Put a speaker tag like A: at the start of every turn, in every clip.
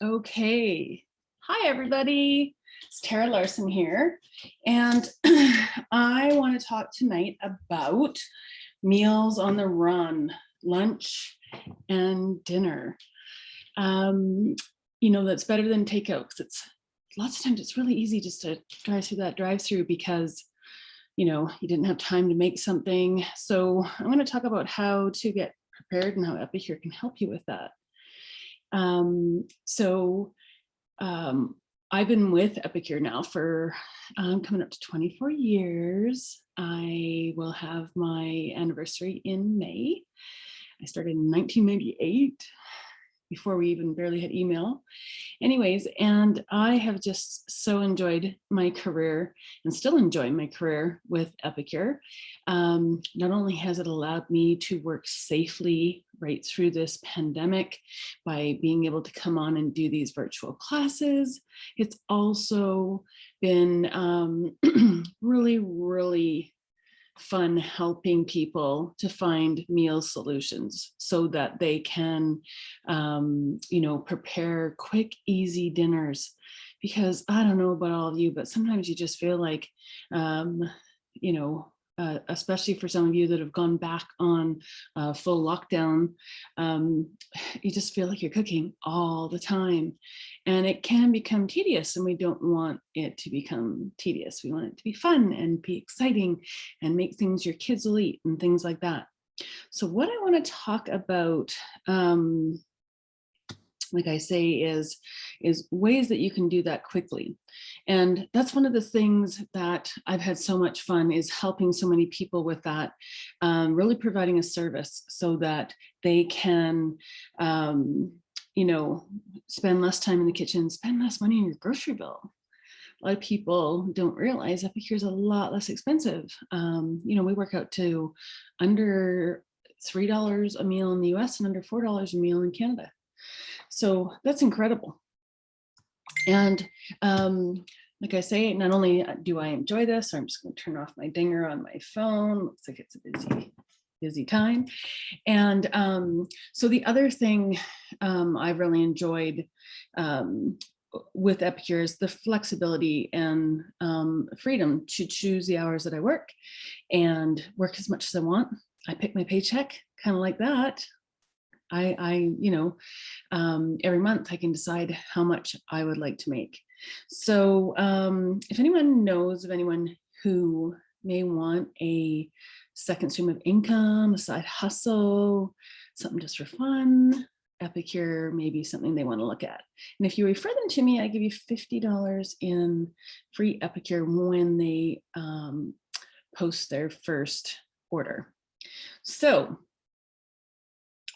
A: Okay. Hi, everybody. It's Tara Larson here. And I want to talk tonight about meals on the run, lunch and dinner. That's better than takeout because lots of times it's really easy just to drive through that drive-through because you didn't have time to make something. So I'm going to talk about how to get prepared and how Epicure can help you with that. I've been with Epicure now for coming up to 24 years. I will have my anniversary in May. I started in 1998 before we even barely had email. Anyways, and I have just so enjoyed my career and still enjoy my career with Epicure. Not only has it allowed me to work safely right through this pandemic by being able to come on and do these virtual classes, it's also been really, really fun helping people to find meal solutions so that they can, prepare quick, easy dinners. Because I don't know about all of you, but sometimes you just feel like, especially for some of you that have gone back on full lockdown, you just feel like you're cooking all the time. And it can become tedious, and we don't want it to become tedious. We want it to be fun and be exciting and make things your kids will eat and things like that. So what I want to talk about, like I say, is ways that you can do that quickly. And that's one of the things that I've had so much fun is helping so many people with that, really providing a service so that they can, spend less time in the kitchen, spend less money on your grocery bill. A lot of people don't realize Epicure is a lot less expensive. We work out to under $3 a meal in the US and under $4 a meal in Canada. So that's incredible. And like I say, not only do I enjoy this, I'm just going to turn off my dinger on my phone. Looks like it's a busy time. And so the other thing I've really enjoyed with Epicure is the flexibility and freedom to choose the hours that I work and work as much as I want. I pick my paycheck, kind of like that. Every month I can decide how much I would like to make. So if anyone knows of anyone who may want a second stream of income, a side hustle, something just for fun, Epicure may be something they want to look at. And if you refer them to me, I give you $50 in free Epicure when they post their first order. So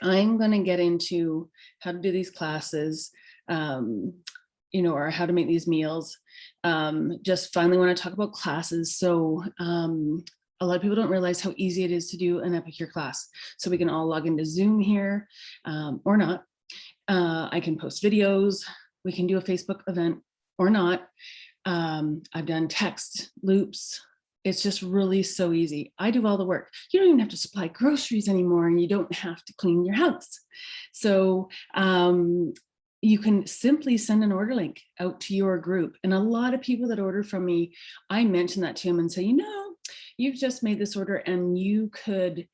A: I'm going to get into how to do these classes, or how to make these meals. Just finally want to talk about classes. So a lot of people don't realize how easy it is to do an Epicure class. So we can all log into Zoom here or not. I can post videos. We can do a Facebook event or not. I've done text loops. It's just really so easy. I do all the work. You don't even have to supply groceries anymore, and you don't have to clean your house. So you can simply send an order link out to your group. And a lot of people that order from me, I mention that to them and say, you've just made this order, and you could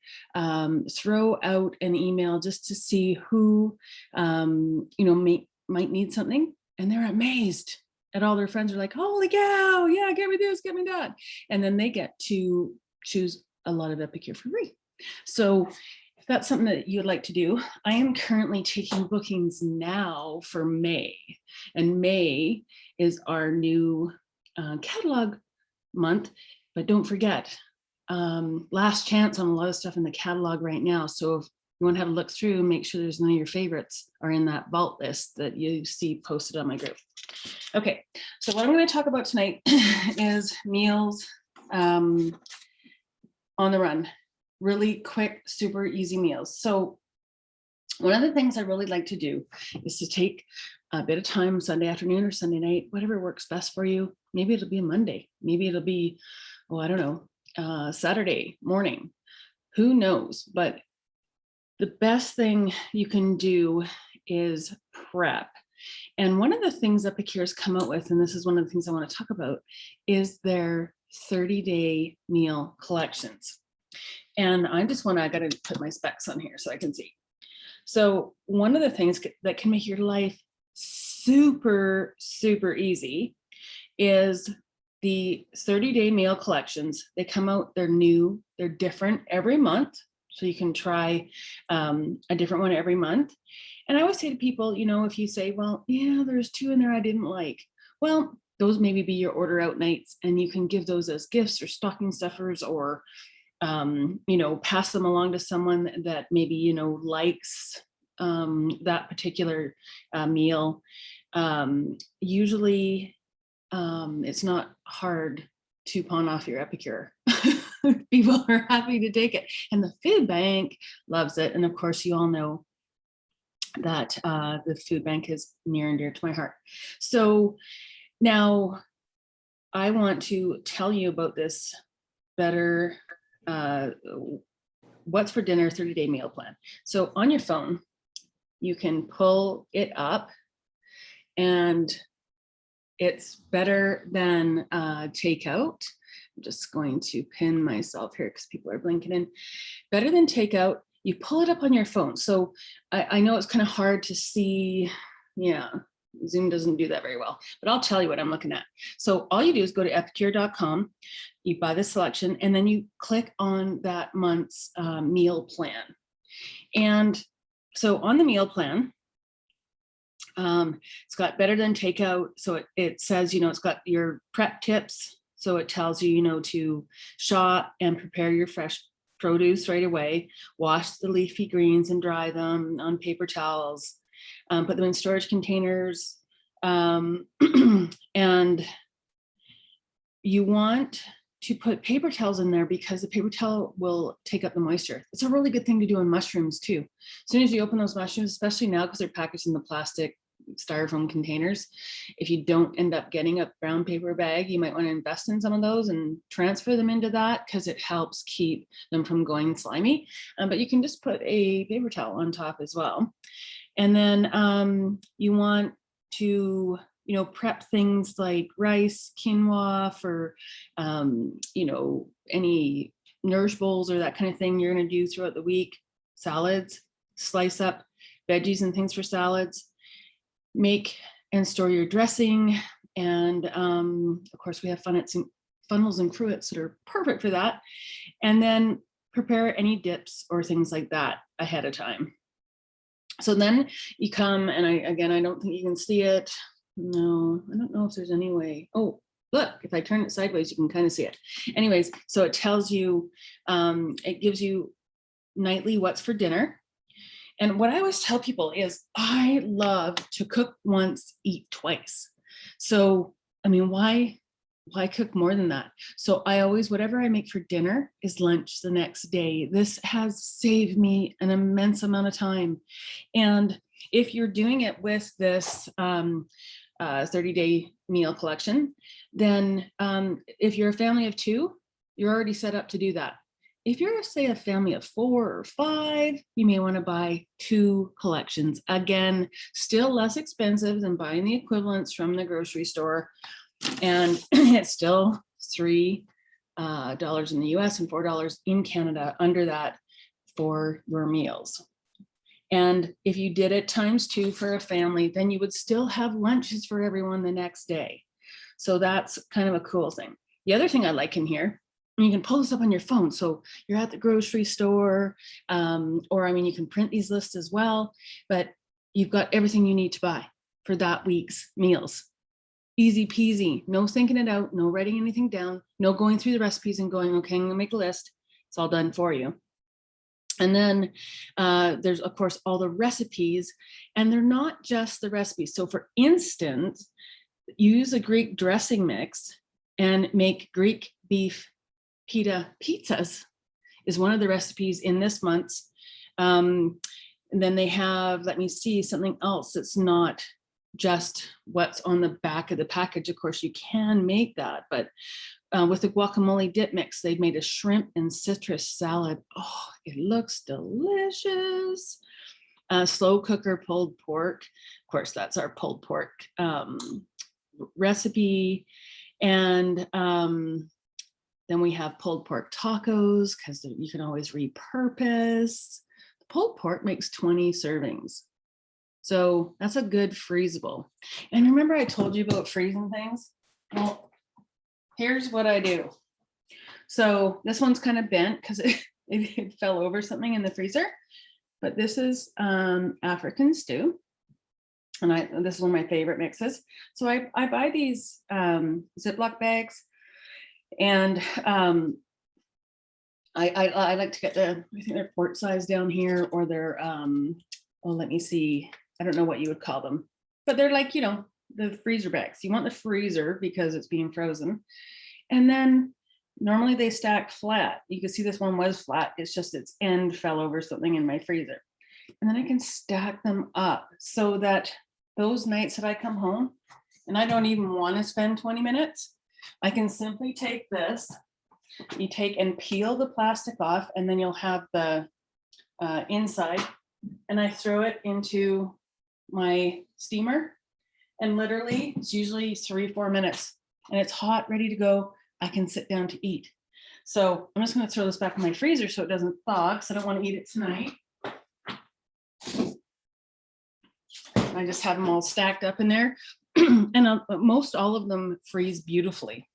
A: throw out an email just to see who, might need something. And they're amazed. And all their friends are like, holy cow, yeah, get me this, get me that. And then they get to choose a lot of Epicure for free. So if that's something that you'd like to do, I am currently taking bookings now for May. And May is our new catalog month. But don't forget, last chance on a lot of stuff in the catalog right now. So if you want to have a look through, make sure there's none of your favorites are in that vault list that you see posted on my group. Okay, so what I'm going to talk about tonight is meals on the run. Really quick, super easy meals. So one of the things I really like to do is to take a bit of time Sunday afternoon or Sunday night, whatever works best for you. Maybe it'll be a Monday. Maybe it'll be, Saturday morning. Who knows? But the best thing you can do is prep. And one of the things Epicures come out with, and this is one of the things I want to talk about, is their 30-day meal collections. And I got to put my specs on here so I can see. So one of the things that can make your life super, super easy is the 30-day meal collections. They come out, they're new, they're different every month. So you can try a different one every month. And I always say to people, you know, if you say, well, yeah, there's 2 in there I didn't like. Well, those maybe be your order out nights, and you can give those as gifts or stocking stuffers, or, you know, pass them along to someone that maybe, you know, likes that particular meal. Usually it's not hard to pawn off your Epicure. People are happy to take it. And the food bank loves it. And of course, you all know that the food bank is near and dear to my heart. So now I want to tell you about this better what's for dinner 30-day meal plan. So on your phone, you can pull it up, and it's better than takeout. I'm just going to pin myself here because people are blinking in. Better than takeout, you pull it up on your phone. So I know it's kind of hard to see. Yeah, Zoom doesn't do that very well, but I'll tell you what I'm looking at. So all you do is go to epicure.com, you buy the selection, and then you click on that month's meal plan. And so on the meal plan, it's got better than takeout. So it says, you know, it's got your prep tips. So it tells you, you know, to shop and prepare your fresh produce right away, wash the leafy greens and dry them on paper towels, put them in storage containers. And you want to put paper towels in there because the paper towel will take up the moisture. It's a really good thing to do on mushrooms too. As soon as you open those mushrooms, especially now because they're packaged in the plastic styrofoam containers, if you don't end up getting a brown paper bag, you might want to invest in some of those and transfer them into that, because it helps keep them from going slimy. But you can just put a paper towel on top as well. And then you want to, you know, prep things like rice, quinoa for, you know, any nourish bowls or that kind of thing you're going to do throughout the week. Salads, slice up veggies and things for salads. Make and store your dressing. And of course, we have funnels and cruets that are perfect for that. And then prepare any dips or things like that ahead of time. So then you come, and I don't think you can see it. No, I don't know if there's any way. Oh, look, if I turn it sideways, you can kind of see it. Anyways, so it tells you, it gives you nightly what's for dinner. And what I always tell people is I love to cook once, eat twice. So, I mean, why cook more than that? So I always, whatever I make for dinner is lunch the next day. This has saved me an immense amount of time. And if you're doing it with this 30-day meal collection, then if you're a family of 2, you're already set up to do that. If you're, say, a family of 4 or 5, you may want to buy 2 collections. Again, still less expensive than buying the equivalents from the grocery store. And it's still $3 in the US and $4 in Canada, under that for your meals. And if you did it times 2 for a family, then you would still have lunches for everyone the next day. So that's kind of a cool thing. The other thing I like in here, you can pull this up on your phone. So you're at the grocery store, or I mean, you can print these lists as well, but you've got everything you need to buy for that week's meals. Easy peasy, no thinking it out, no writing anything down, no going through the recipes and going, okay, I'm gonna make a list. It's all done for you. And then there's, of course, all the recipes, and they're not just the recipes. So for instance, use a Greek dressing mix and make Greek beef pita pizzas is one of the recipes in this month's. And then they have, let me see, something else that's not just what's on the back of the package. Of course, you can make that, but with the guacamole dip mix, they've made a shrimp and citrus salad. Oh, it looks delicious. slow cooker pulled pork. Of course, that's our pulled pork recipe. And then we have pulled pork tacos, because you can always repurpose. Pulled pork makes 20 servings. So that's a good freezable. And remember I told you about freezing things? Well, here's what I do. So this one's kind of bent because it fell over something in the freezer. But this is African stew. And this is one of my favorite mixes. So I buy these Ziploc bags, and I like to get I think they're quart size down here, or they're, let me see. I don't know what you would call them, but they're like, the freezer bags. You want the freezer because it's being frozen. And then normally they stack flat. You can see this one was flat. It's just its end fell over something in my freezer. And then I can stack them up so that those nights that I come home and I don't even want to spend 20 minutes, I can simply take this. You take and peel the plastic off, and then you'll have the inside, and I throw it into my steamer, and literally it's usually 3-4 minutes, and it's hot, ready to go. I can sit down to eat. So I'm just going to throw this back in my freezer so it doesn't thaw, because I don't want to eat it tonight. I just have them all stacked up in there, and most all of them freeze beautifully.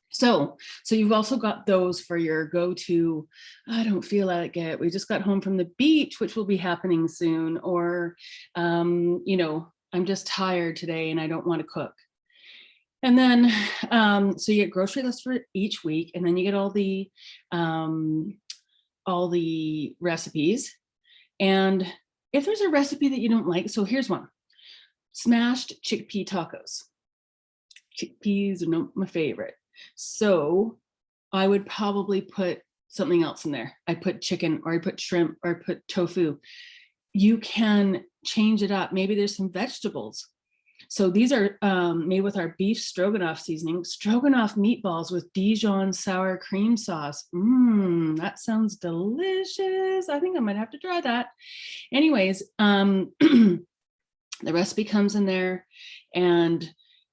A: So you've also got those for your go-to, I don't feel like it, we just got home from the beach, which will be happening soon, or, I'm just tired today and I don't want to cook. And then, so you get grocery lists for each week, and then you get all the recipes. And if there's a recipe that you don't like, so here's one: smashed chickpea tacos. Chickpeas are not my favorite. So I would probably put something else in there. I put chicken, or I put shrimp, or I put tofu. You can change it up. Maybe there's some vegetables. So these are made with our beef stroganoff seasoning, stroganoff meatballs with Dijon sour cream sauce. That sounds delicious. I think I might have to try that. Anyways, the recipe comes in there, and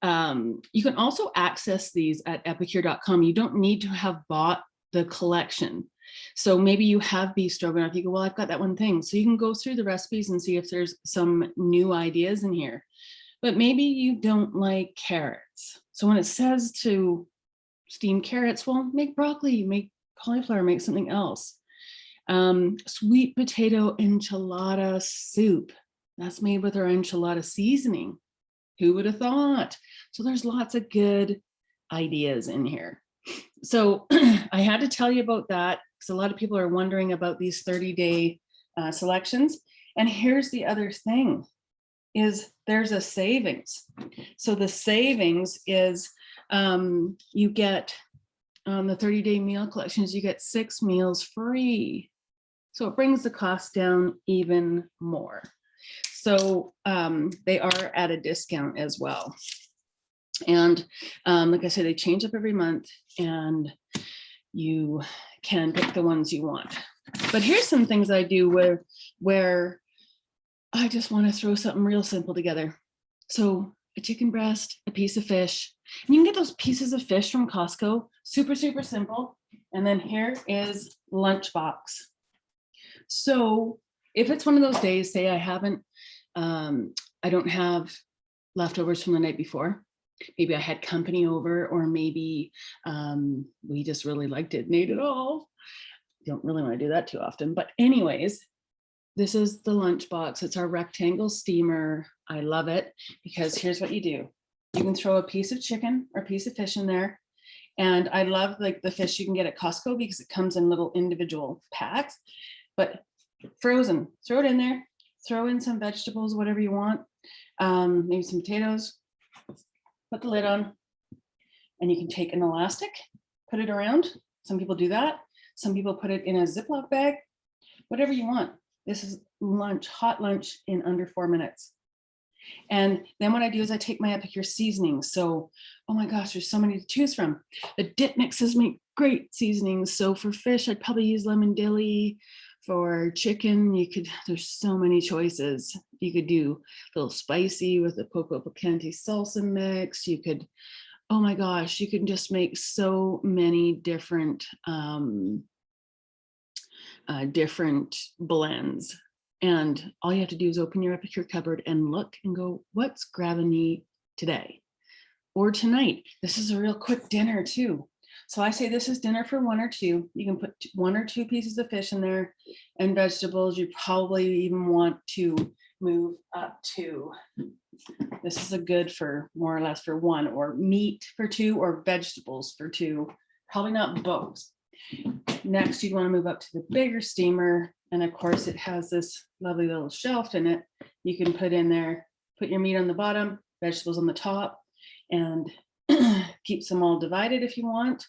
A: you can also access these at epicure.com. You don't need to have bought the collection. So maybe you have beef stroganoff. You go, well, I've got that one thing. So you can go through the recipes and see if there's some new ideas in here. But maybe you don't like carrots. So when it says to steam carrots, well, make broccoli, make cauliflower, make something else. Sweet potato enchilada soup. That's made with our enchilada seasoning. Who would have thought? So there's lots of good ideas in here. So I had to tell you about that, because a lot of people are wondering about these 30-day selections. And here's the other thing, is there's a savings. So the savings is you get on the 30-day meal collections, you get 6 meals free. So it brings the cost down even more. So they are at a discount as well. And like I said, they change up every month, and you can pick the ones you want. But here's some things I do where I just want to throw something real simple together. So a chicken breast, a piece of fish, and you can get those pieces of fish from Costco, super, super simple. And then here is lunchbox. So if it's one of those days, say I don't have leftovers from the night before, maybe I had company over, or maybe we just really liked it and ate it all. Don't really want to do that too often. But anyways, this is the lunchbox. It's our rectangle steamer. I love it, because here's what you do. You can throw a piece of chicken or a piece of fish in there. And I love like the fish you can get at Costco, because it comes in little individual packs, but frozen. Throw it in there, throw in some vegetables, whatever you want, maybe some potatoes, put the lid on, and you can take an elastic, put it around. Some people do that. Some people put it in a Ziploc bag, whatever you want. This is lunch, hot lunch in under 4 minutes. And then what I do is I take my Epicure seasonings. So, oh my gosh, there's so many to choose from. The dip mixes make great seasonings. So for fish, I'd probably use lemon dilly. For chicken, there's so many choices. You could do a little spicy with the poco picante salsa mix. You could, oh my gosh, you can just make so many different different blends. And all you have to do is open your Epicure cupboard and look and go, what's grabbing me today or tonight? This is a real quick dinner too. So I say this is dinner for one or two. You can put 1 or 2 pieces of fish in there and vegetables. You probably even want to move up to, this is a good for more or less for 1, or meat for 2, or vegetables for 2, probably not both. Next, you'd want to move up to the bigger steamer. And of course it has this lovely little shelf in it. You can put in there, put your meat on the bottom, vegetables on the top, and keeps them all divided if you want.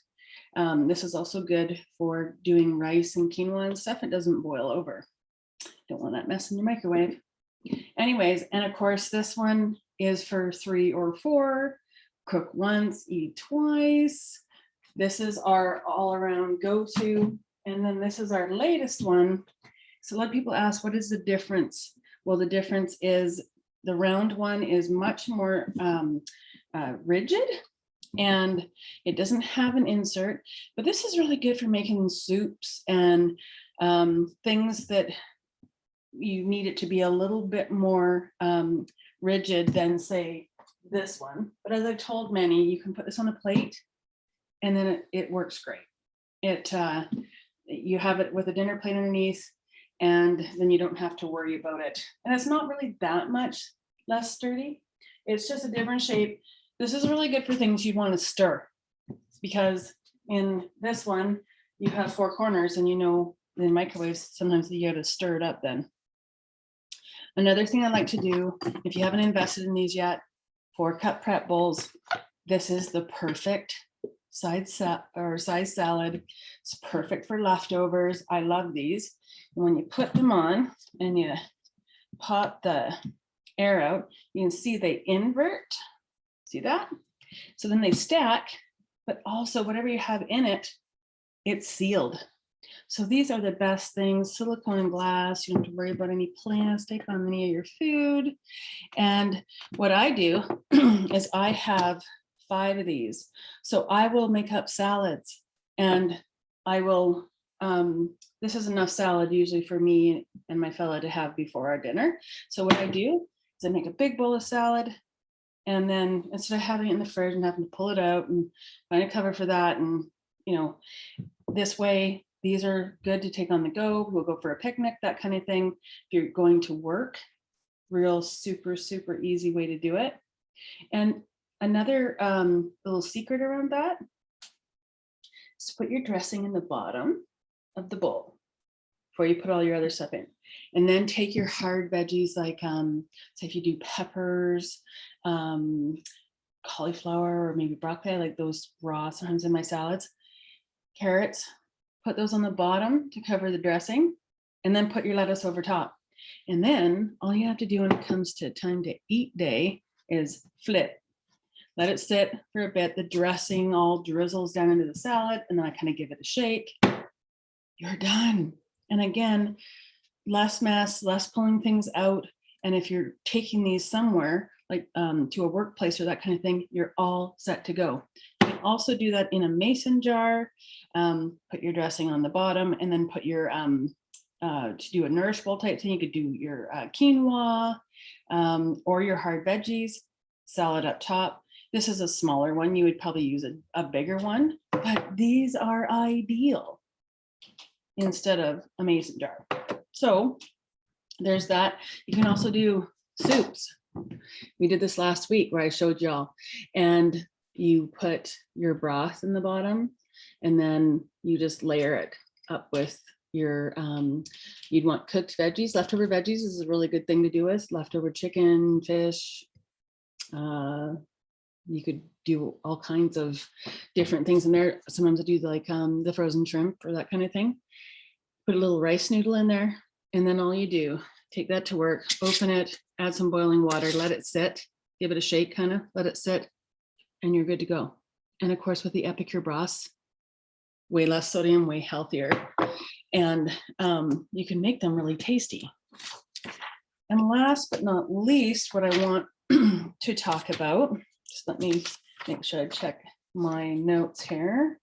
A: This is also good for doing rice and quinoa and stuff. It doesn't boil over. Don't want that mess in your microwave. Anyways, and of course this one is for 3 or 4. Cook once, eat twice. This is our all-around go-to. And then this is our latest one. So a lot of people ask, what is the difference? Well, the difference is the round one is much more rigid, and it doesn't have an insert, but this is really good for making soups and things that you need it to be a little bit more rigid than, say, this one. But as I've told many, you can put this on a plate and then it works great. You have it with a dinner plate underneath, and then you don't have to worry about it. And it's not really that much less sturdy. It's just a different shape. This is really good for things you want to stir, because in this one, you have 4 corners, and you know, in microwaves, sometimes you got to stir it up then. Another thing I like to do, if you haven't invested in these yet, 4-cup prep bowls. This is the perfect size salad. It's perfect for leftovers. I love these. And when you put them on and you pop the air out, you can see they invert. See that? So then they stack, but also whatever you have in it, it's sealed. So these are the best things, silicone and glass. You don't have to worry about any plastic on any of your food. And what I do is I have 5 of these. So I will make up salads, and I will, this is enough salad usually for me and my fella to have before our dinner. So what I do is I make a big bowl of salad, and then instead of having it in the fridge and having to pull it out and find a cover for that, and you know, this way, these are good to take on the go. We'll go for a picnic, that kind of thing. If you're going to work, real super, super easy way to do it. And another little secret around that is to put your dressing in the bottom of the bowl before you put all your other stuff in. And then take your hard veggies, like say if you do peppers, cauliflower, or maybe broccoli, I like those raw sometimes in my salads. Carrots, put those on the bottom to cover the dressing, and then put your lettuce over top. And then all you have to do when it comes to time to eat day is flip. Let it sit for a bit. The dressing all drizzles down into the salad, and then I kind of give it a shake. You're done. And again, less mess, less pulling things out. And if you're taking these somewhere, like to a workplace or that kind of thing, you're all set to go. You can also do that in a mason jar. Put your dressing on the bottom, and then put your, to do a nourish bowl type thing, you could do your quinoa or your hard veggies, salad up top. This is a smaller one. You would probably use a bigger one, but these are ideal instead of a mason jar. So there's that. You can also do soups. We did this last week where I showed y'all, and you put your broth in the bottom, and then you just layer it up with your, you'd want cooked veggies. Leftover veggies is a really good thing to do with leftover chicken, fish. You could do all kinds of different things in there. Sometimes I do like the frozen shrimp or that kind of thing. Put a little rice noodle in there, and then all you do, take that to work, open it, add some boiling water, let it sit, give it a shake, kind of let it sit, and you're good to go. And of course, with the Epicure broths, way less sodium, way healthier. and you can make them really tasty. And last but not least, what I want to talk about, just let me make sure I check my notes here.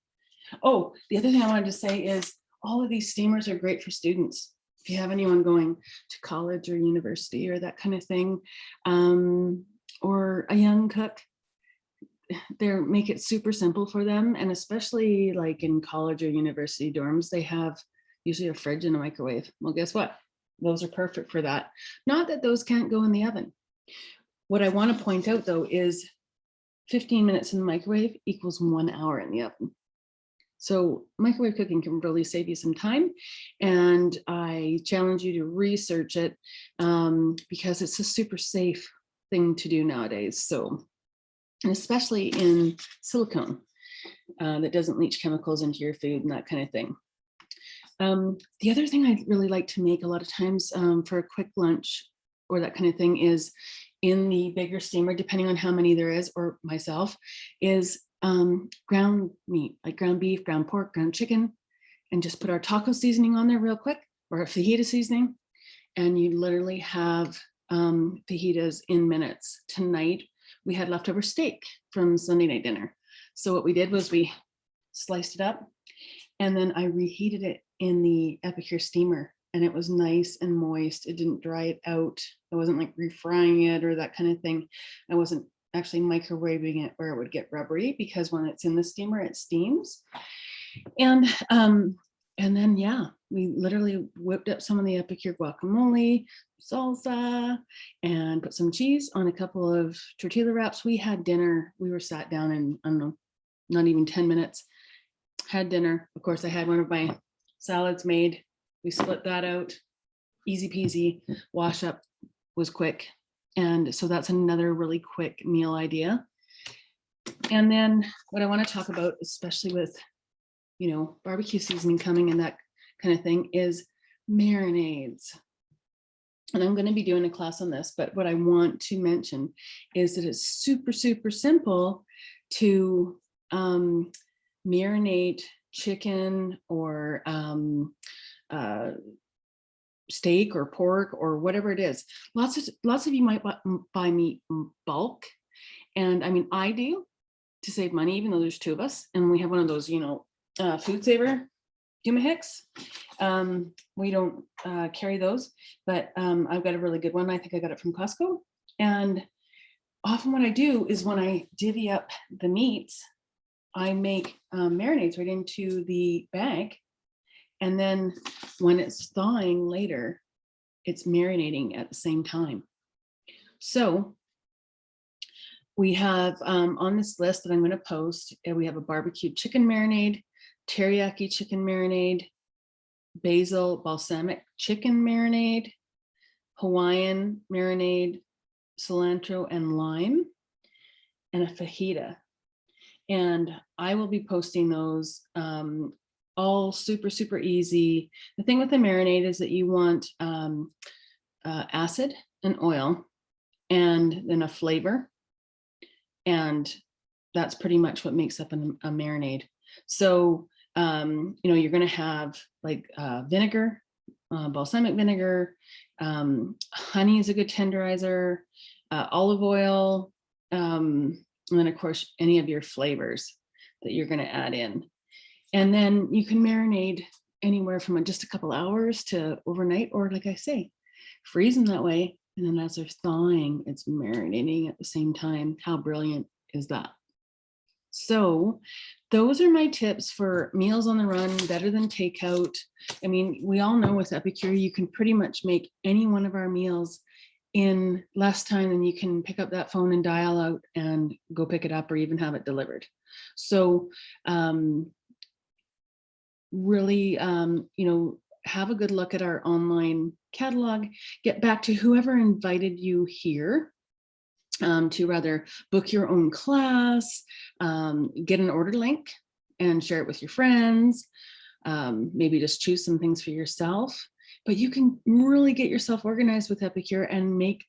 A: Oh, the other thing I wanted to say is all of these steamers are great for students. If you have anyone going to college or university or that kind of thing, or a young cook, make it super simple for them. And especially like in college or university dorms, they have usually a fridge and a microwave. Well, guess what? Those are perfect for that. Not that those can't go in the oven. What I want to point out though is 15 minutes in the microwave equals 1 hour in the oven. So microwave cooking can really save you some time. And I challenge you to research it because it's a super safe thing to do nowadays. So, and especially in silicone that doesn't leach chemicals into your food and that kind of thing. The other thing I really like to make a lot of times for a quick lunch or that kind of thing is in the bigger steamer, depending on how many there is, or myself, is ground meat, like ground beef, ground pork, ground chicken, and just put our taco seasoning on there real quick, or a fajita seasoning, and you literally have fajitas in minutes. Tonight, we had leftover steak from Sunday night dinner. So what we did was we sliced it up, and then I reheated it in the Epicure steamer, and it was nice and moist. It didn't dry it out. I wasn't like refrying it or that kind of thing. I wasn't actually microwaving it where it would get rubbery, because when it's in the steamer, it steams. And then, yeah, we literally whipped up some of the Epicure guacamole, salsa, and put some cheese on a couple of tortilla wraps. We had dinner. We were sat down in, I don't know, not even 10 minutes, had dinner. Of course, I had one of my salads made. We split that out, easy peasy. Wash up was quick. And so that's another really quick meal idea. And then what I want to talk about, especially with, you know, barbecue seasoning coming and that kind of thing, is marinades. And I'm going to be doing a class on this, but what I want to mention is that it's super, super simple to marinate chicken or steak or pork or whatever it is. Lots of you might buy meat in bulk. And I mean, I do, to save money, even though there's two of us, and we have one of those, you know, food saver Dumahicks. We don't carry those, but I've got a really good one. I think I got it from Costco. And often what I do is when I divvy up the meats, I make marinades right into the bag. And then when it's thawing later, it's marinating at the same time. So we have on this list that I'm going to post, we have a barbecue chicken marinade, teriyaki chicken marinade, basil balsamic chicken marinade, Hawaiian marinade, cilantro and lime, and a fajita. And I will be posting those all super, super easy. The thing with the marinade is that you want acid and oil and then a flavor. And that's pretty much what makes up a marinade. So, you know, you're going to have like vinegar, balsamic vinegar, honey is a good tenderizer, olive oil, and then of course, any of your flavors that you're going to add in. And then you can marinate anywhere from just a couple hours to overnight, or like I say, freeze them that way. And then as they're thawing, it's marinating at the same time. How brilliant is that? So those are my tips for meals on the run, better than takeout. I mean, we all know with Epicure, you can pretty much make any one of our meals in less time than you can pick up that phone and dial out and go pick it up or even have it delivered. So really, you know, have a good look at our online catalog, get back to whoever invited you here to rather book your own class, get an order link and share it with your friends, maybe just choose some things for yourself. But you can really get yourself organized with Epicure and make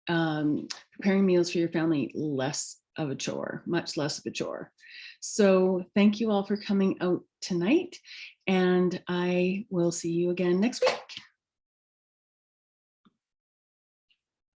A: preparing meals for your family less of a chore, much less of a chore. So thank you all for coming out tonight, and I will see you again next week.